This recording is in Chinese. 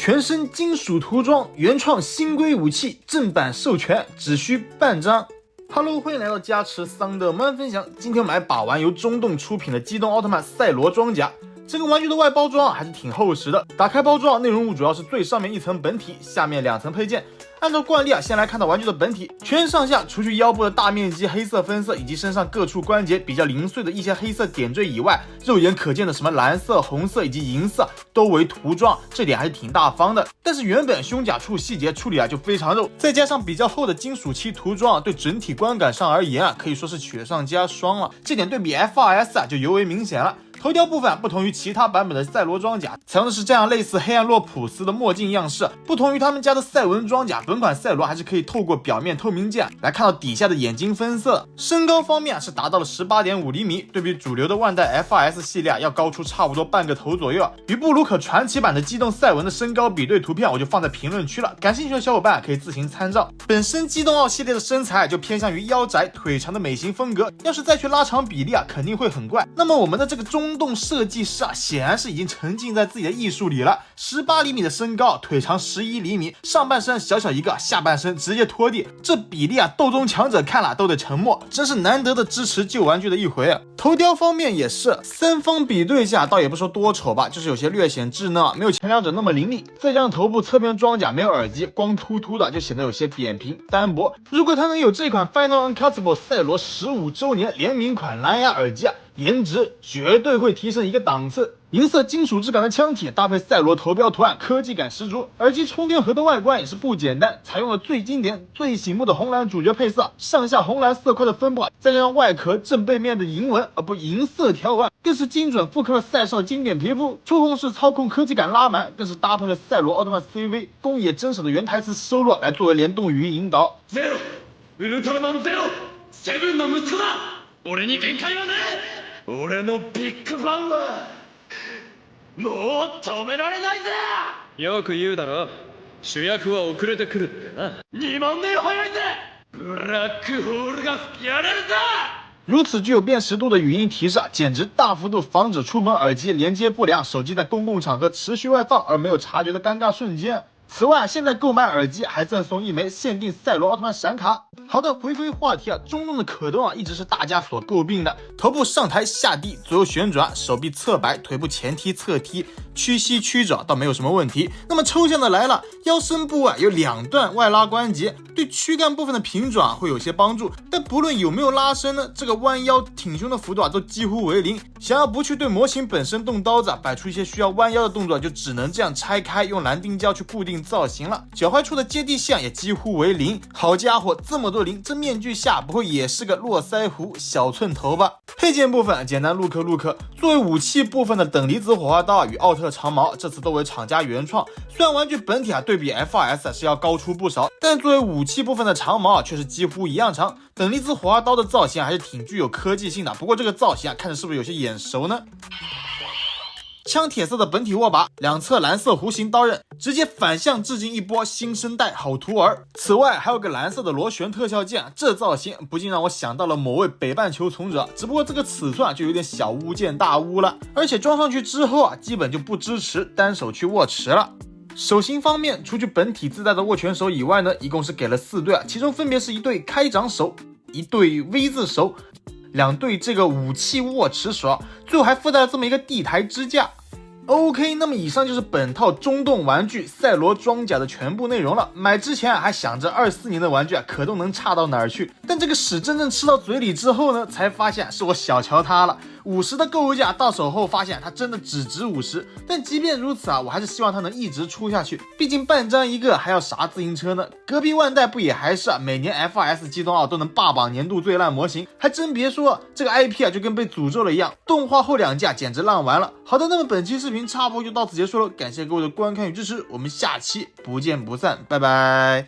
全身金属涂装，原创新规武器，正版授权，只需半张。Hello， 欢迎来到加持桑德曼分享。今天我们来把玩由中动出品的机动奥特曼赛罗装甲。这个玩具的外包装还是挺厚实的，打开包装，内容物主要是最上面一层本体，下面2层配件。按照惯例先来看到玩具的本体，全身上下除去腰部的大面积黑色分色以及身上各处关节比较零碎的一些黑色点缀以外，肉眼可见的什么蓝色、红色以及银色都为涂装，这点还是挺大方的。但是原本胸甲处细节处理就非常肉，再加上比较厚的金属漆涂装，对整体观感上而言可以说是雪上加霜了。这点对比 FRS 就尤为明显了。头雕部分不同于其他版本的赛罗装甲，采用的是这样类似黑暗洛普斯的墨镜样式。不同于他们家的赛文装甲，本款赛罗还是可以透过表面透明件来看到底下的眼睛分色。身高方面是达到了 18.5 厘米，对比主流的万代 FRS 系列要高出差不多半个头左右。与布鲁克传奇版的机动赛文的身高比对图片我就放在评论区了，感兴趣的小伙伴可以自行参照。本身机动奥系列的身材就偏向于腰窄腿长的美型风格，要是再去拉长比例肯定会很怪。那么我们的这个中动设计师显然是已经沉浸在自己的艺术里了。18厘米的身高，腿长11厘米，上半身小小一个，下半身直接拖地，这比例斗中强者看了都得沉默，真是难得的支持旧玩具的一回。头雕方面也是三方比对下，倒也不说多丑吧，就是有些略显稚嫩，没有前两者那么凌厉。再加上头部侧边装甲没有耳机，光秃秃的，就显得有些扁平单薄。如果它能有这款 Final Uncutable 赛罗15周年联名款蓝牙耳机颜值绝对会提升一个档次。银色金属质感的枪体搭配赛罗头标图案，科技感十足。耳机充电盒的外观也是不简单，采用了最经典最醒目的红蓝主角配色，上下红蓝色块的分布，再加上外壳正背面的银纹银色条纹，更是精准复刻了赛少经典皮肤。触控式操控科技感拉满，更是搭配了赛罗奥特曼 CV 宫野真守的原台词收录来作为联动语音引导。ゼロ、ウルトラマンゼロ、セブンの息子だ。俺に限界はない。俺のビッグファンはもう止められないぜ。よく言うだろ、主役は遅れてくるってな。2万年早いぜ。ブラックホールが吹き荒れるぜ。如此具有辨识度的语音提示简直大幅度防止出门耳机连接不良，手机在公共场合持续外放而没有察觉的尴尬瞬间。此外，现在购买耳机还赠送1枚限定赛罗奥特曼闪卡。好的，回归话题中动的可动一直是大家所诟病的，头部上抬下低，左右旋转，手臂侧摆，腿部前踢侧踢，屈膝曲肘倒没有什么问题。那么抽象的来了，腰身部有2段外拉关节，对躯干部分的平转会有些帮助，但不论有没有拉伸呢，这个弯腰挺胸的幅度都几乎为零。想要不去对模型本身动刀子摆出一些需要弯腰的动作，就只能这样拆开，用蓝钉胶去固定造型了。脚踝处的接地线也几乎为零。好家伙，这么多零，这面具下不会也是个络腮胡小寸头吧？配件部分简单陆克，作为武器部分的等离子火花刀与奥特长矛，这次都为厂家原创。虽然玩具本体对比 FRS 是要高出不少，但作为武器部分的长矛却是几乎一样长。等离子火花刀的造型还是挺具有科技性的，不过这个造型看着是不是有些眼熟呢？枪铁色的本体握把，两侧蓝色弧形刀刃，直接反向致敬一波新生代好徒儿。此外还有个蓝色的螺旋特效键，这造型不禁让我想到了某位北半球从者，只不过这个尺寸就有点小巫见大巫了。而且装上去之后基本就不支持单手去握持了。手型方面，除去本体自带的握拳手以外呢，一共是给了4对其中分别是一对开掌手，一对 V 字手，2对这个武器握持手，最后还附带了这么一个地台支架。OK， 那么以上就是本套中动玩具赛罗装甲的全部内容了。买之前还想着24年的玩具可都能差到哪儿去，但这个屎真正吃到嘴里之后呢，才发现是我小瞧它了。50的购物价到手后发现它真的只值50，但即便如此我还是希望它能一直出下去，毕竟半张一个还要啥自行车呢？隔壁万代不也还是每年 FRS 机动奥都能霸榜年度最烂模型？还真别说，这个 IP 就跟被诅咒了一样，动画后2架简直烂完了。好的，那么本期视频差不多就到此结束了，感谢各位的观看与支持，我们下期不见不散，拜拜。